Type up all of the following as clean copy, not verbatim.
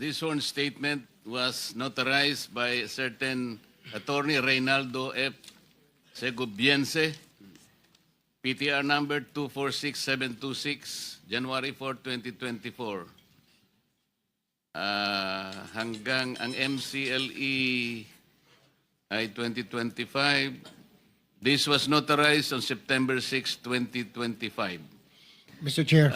This sworn statement was notarized by a certain Attorney Reynaldo F. Segubiense, PTR number 246726, January 4, 2024. Hanggang ang MCLE ay 2025. This was notarized on September 6, 2025. Mr. Chair.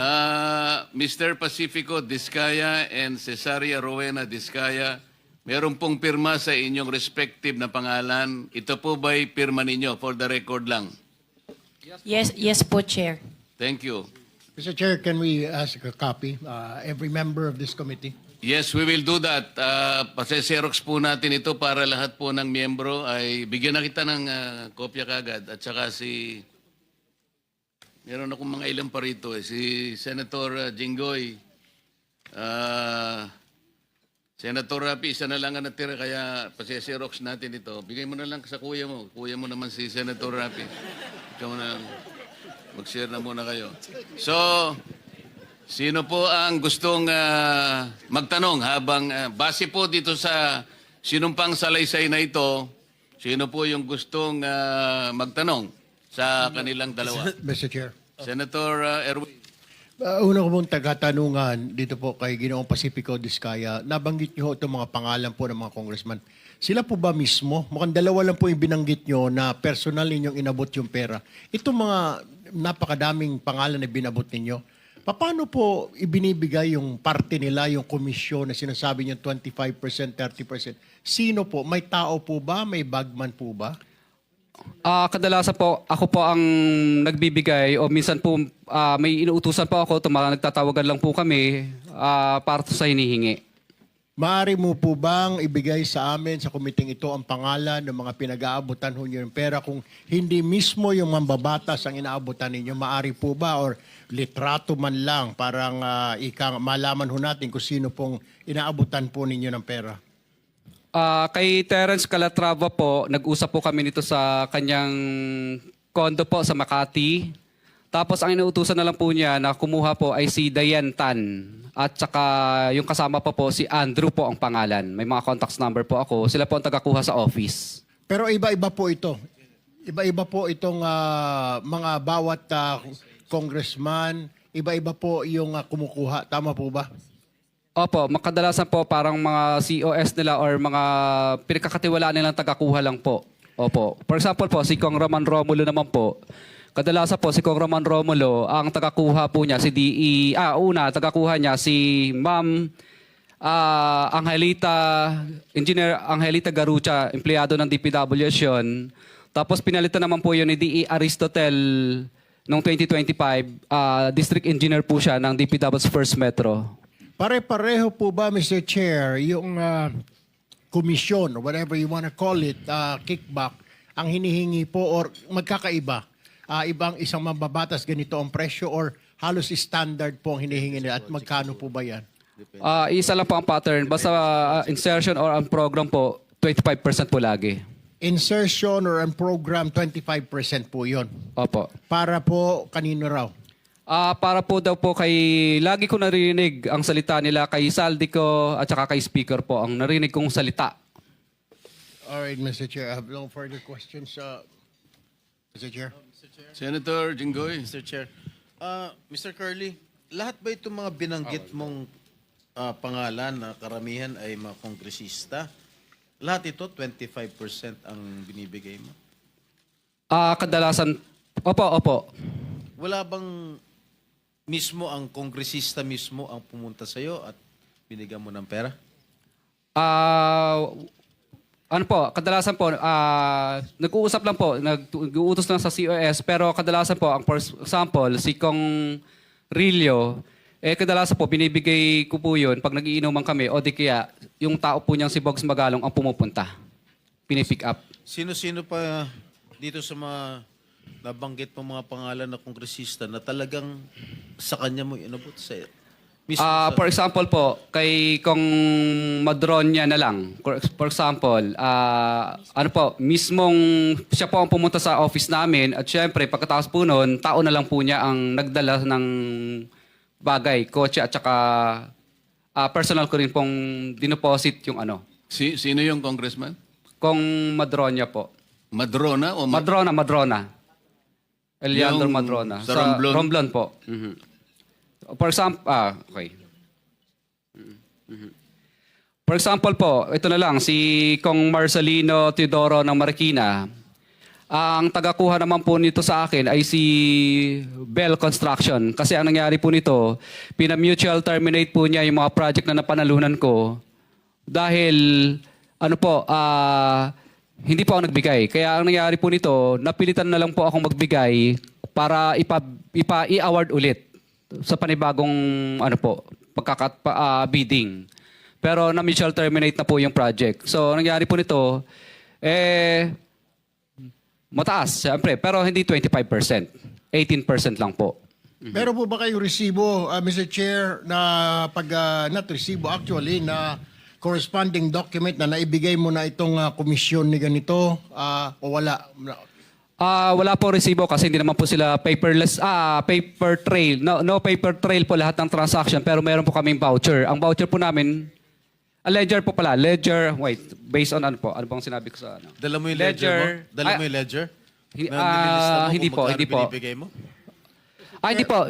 Mr. Pacifico Discaya and Cesaria Rowena Discaya, meron pong pirma sa inyong respective na pangalan. Ito po ba'y pirma ninyo? For the record lang. Yes po, Chair. Thank you. Mr. Chair, can we ask a copy? Every member of this committee. Yes, we will do that. Pase-xerox po natin ito para lahat po ng miyembro ay bigyan na kita ng kopya kagad. At saka meron akong mga ilang pa rito si Senator Jinggoy. Senator Rapi, isa na lang ang natira kaya pase-xerox natin ito. Bigay mo na lang sa kuya mo. Kuya mo naman si Senator Rapi. Ikaw na lang. Mag-share na muna kayo. So, sino po ang gustong magtanong habang base po dito sa sinumpang salaysay na ito, sino po yung gustong magtanong sa kanilang dalawa? Mr. Chair. Senator Erwin. Una ko pong tagatanungan dito po kay Ginoong Pacifico Discaya. Nabanggit niyo itong mga pangalan po ng mga congressman. Sila po ba mismo? Mukhang dalawa lang po yung binanggit niyo na personal ninyong inabot yung pera. Itong mga napakadaming pangalan na binabot ninyo, paano po ibinibigay yung parte nila, yung komisyon na sinasabi niyo 25%, 30%? Sino po? May tao po ba? May bagman po ba? Kadalasan po, ako po ang nagbibigay o minsan po may inuutusan po ako, nagtatawagan lang po kami para sa hinihingi. Maaari mo po bang ibigay sa amin sa komiting ito ang pangalan ng mga pinag-aabutan ho niyo ng pera kung hindi mismo yung mambabatas ang inaabutan ninyo? Maaari po ba or litrato man lang parang malaman ho natin kung sino pong inaabutan po ninyo ng pera? Kay Terence Calatrava po, nag-usap po kami nito sa kanyang kondo po sa Makati. Tapos ang inuutusan na lang po niya na kumuha po ay si Diane Tan. At saka yung kasama pa po si Andrew po ang pangalan. May mga contacts number po ako. Sila po ang tagakuha sa office. Pero iba-iba po ito. Iba-iba po itong mga bawat congressman. Iba-iba po yung kumukuha. Tama po ba? Opo, makadalasan po parang mga COS nila or mga pinagkakatiwalaan nilang tagakuha lang po. Opo. For example po, si Kong Roman Romulo naman po. Kadalasan po si Kong Roman Romulo, ang tagakuha po niya si tagakuha niya si Ma'am Engineer Angelita Garucha, empleyado ng DPWH yun. Tapos pinalitan naman po yun ni DE Aristotel noong 2025. District Engineer po siya ng DPWH First Metro. Pare-pareho po ba, Mr. Chair, yung komisyon or whatever you want to call it, kickback, ang hinihingi po or magkakaiba? Ibang isang mambabatas ganito ang presyo or halos standard po ang hinihingi nila at magkano po ba yan? Isa lang po ang pattern. Basta insertion or ang program po, 25% po lagi. Insertion or ang program, 25% po yon. Opo. Para po kanino raw? Para po daw po kay, lagi ko narinig ang salita nila kay Saldico at saka kay Speaker po, ang narinig kong salita. Alright, Mr. Chair. I have no further questions. Mr. Chair. Senator Jinggoy. Mr. Chair. Mr. Curly, lahat ba itong mga binanggit mong pangalan na karamihan ay mga kongresista? Lahat ito, 25% ang binibigay mo? Kadalasan, opo. Wala bang mismo ang kongresista mismo ang pumunta sa'yo at binigyan mo ng pera? Ano po, kadalasan po, nag-uusap lang po, nag-uutos lang sa COS, pero kadalasan po, ang for example, si Kong Rillo, kadalasan po, binibigay ko po yun pag nagiinuman kami, o di kaya, yung tao po niyang si Bogs Magalong ang pumupunta. Pinipick up. Sino-sino pa dito sa mga nabanggit mo mga pangalan na kongresista na talagang sa kanya mo inabot sa mismo For example po, kay Kong Madronya na lang. For example, ano po, mismong siya po ang pumunta sa office namin at syempre pagkatapos po noon, tao na lang po niya ang nagdala ng bagay, kotse at saka personal ko rin pong dinoposit yung ano. Sino yung congressman? Kung Madronya po. Madrona o Madrona. Eliandro Yung Madrona. sa Romblon? Romblon po. Mhm. For example, okay. For example po, ito na lang, si Kong Marcelino Teodoro ng Marikina. Ang tagakuha naman po nito sa akin ay si Bell Construction. Kasi ang nangyari po nito, pina-mutual terminate po niya yung mga project na napanalunan ko dahil hindi po ako nagbigay. Kaya ang nangyari po nito, napilitan na lang po akong magbigay para i-award ulit sa panibagong bidding. Pero na-mutual terminate na po yung project. So, ang nangyari po nito, mataas, siyempre, pero hindi 25%. 18% lang po. Pero po ba kayong resibo, Mr. Chair, na not resibo actually, na corresponding document na naibigay mo na itong komisyon ni ganito o wala? Wala po resibo kasi hindi naman po sila paperless, paper trail. No paper trail po lahat ng transaction pero meron po kaming voucher. Ang voucher po namin, ledger po pala. Ledger, based on ano po? Ano bang sinabi ko sa ano? Dala mo yung ledger mo? Dala mo yung ledger? Nililista mo hindi kung po, magkano hindi po. binibigay mo? Hindi po.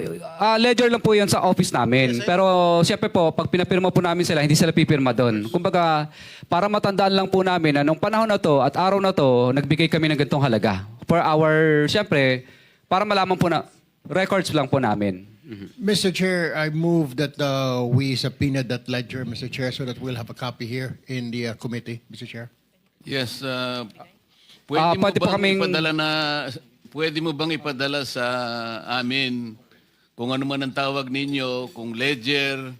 Ledger lang po yun sa office namin. Pero siyempre po, pag pinapirma po namin sila, hindi sila pipirma doon. Kumbaga, para matandaan lang po namin na nung panahon na to at araw na to, nagbigay kami ng ganitong halaga. For our, siyempre, para malaman po na, records lang po namin. Mr. Chair, I move that we subpoena that ledger, Mr. Chair, so that we'll have a copy here in the committee, Mr. Chair. Yes. pwede po kaming- Pwede mo bang ipadala sa amin kung ano man ang tawag ninyo, kung ledger,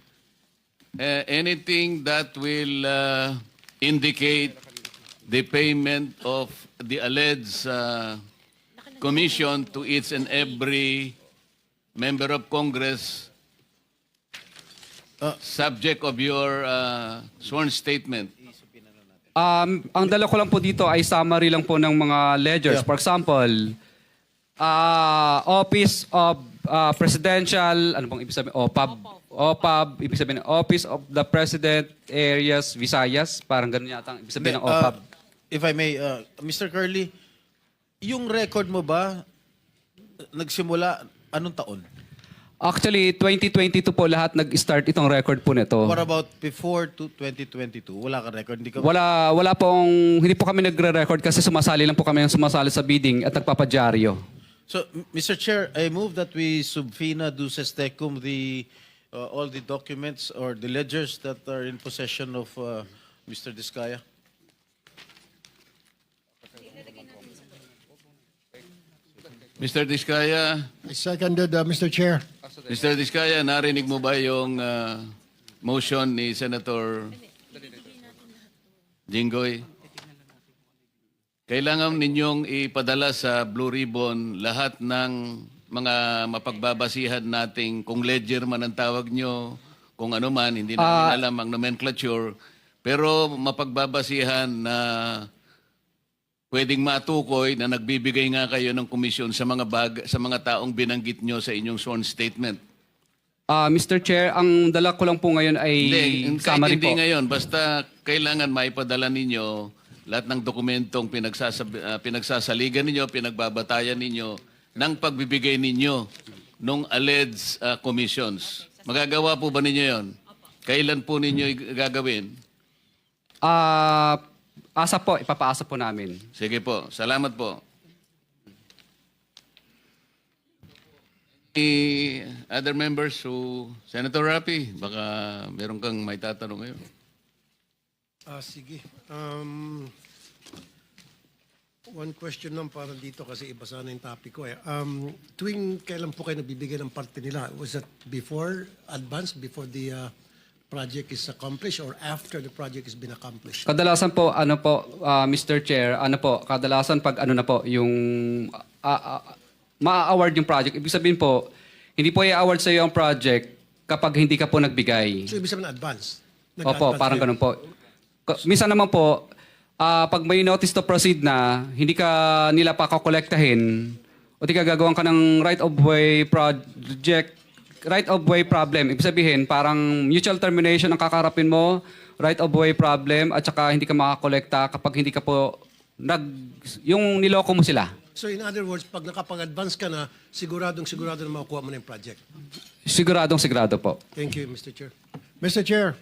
anything that will indicate the payment of the alleged commission to each and every member of Congress subject of your sworn statement. Ang dala ko lang po dito ay summary lang po ng mga ledgers. For example, Office of Presidential, ano bang ibig sabihin? OPAB, ibig sabihin Office of the President Areas Visayas, parang ganun yata ang ibig sabihin ng OPAB. If I may, Mr. Curly, yung record mo ba nagsimula anong taon? Actually, 2022 po lahat nag-start itong record po nito. What about before to 2022? Wala ka record? Hindi ka... Hindi po kami nagre-record kasi sumasali lang po kami ng sumasali sa bidding at nagpapadyaryo. So, Mr. Chair, I move that we subpoena duces tecum all the documents or the ledgers that are in possession of Mr. Diskaya. Mr. Diskaya, I seconded, Mr. Chair. Mr. Diskaya, narinig mo ba yung motion ni Senator Jinggoy? Kailangan ninyong ipadala sa Blue Ribbon lahat ng mga mapagbabasihan nating kung ledger man ang tawag nyo, kung ano man, hindi namin alam ang nomenclature, pero mapagbabasihan na pwedeng matukoy na nagbibigay nga kayo ng komisyon sa mga taong binanggit nyo sa inyong sworn statement. Mr. Chair, ang dala ko lang po ngayon ay Hindi, kahit summary hindi po. ngayon, basta kailangan maipadala ninyo lahat ng dokumentong pinagsasaligan ninyo, pinagbabatayan ninyo ng pagbibigay ninyo ng alleged commissions. Magagawa po ba ninyo yon? Kailan po ninyo gagawin? Ipapaasa po namin. Sige po, salamat po. Other members who... Senator Rapi, baka meron kang may tatanong ngayon. Sige. One question lang para dito kasi iba sana yung topic ko. Tuwing kailan po kayo nabibigay ng parte nila? Was that before, before the project is accomplished or after the project has been accomplished? Kadalasan po, Mr. Chair, kadalasan pag yung ma-award yung project. Ibig sabihin po, hindi po i-award sa iyo ang project kapag hindi ka po nagbigay. So, ibig sabihin advance? Opo, Nag-advance parang kayo? ganun po. Minsan naman po, pag may notice to proceed na, hindi ka nila pa kakolektahin, o di ka gagawan ka ng right of way project right of way problem. Ibig sabihin, parang mutual termination ang kakarapin mo, right of way problem, at saka hindi ka makakolekta kapag hindi ka po yung niloko mo sila. So in other words, pag nakapag-advance ka na, siguro na makukuha mo na yung project. Sigurado po. Thank you, Mr. Chair. Mr. Chair,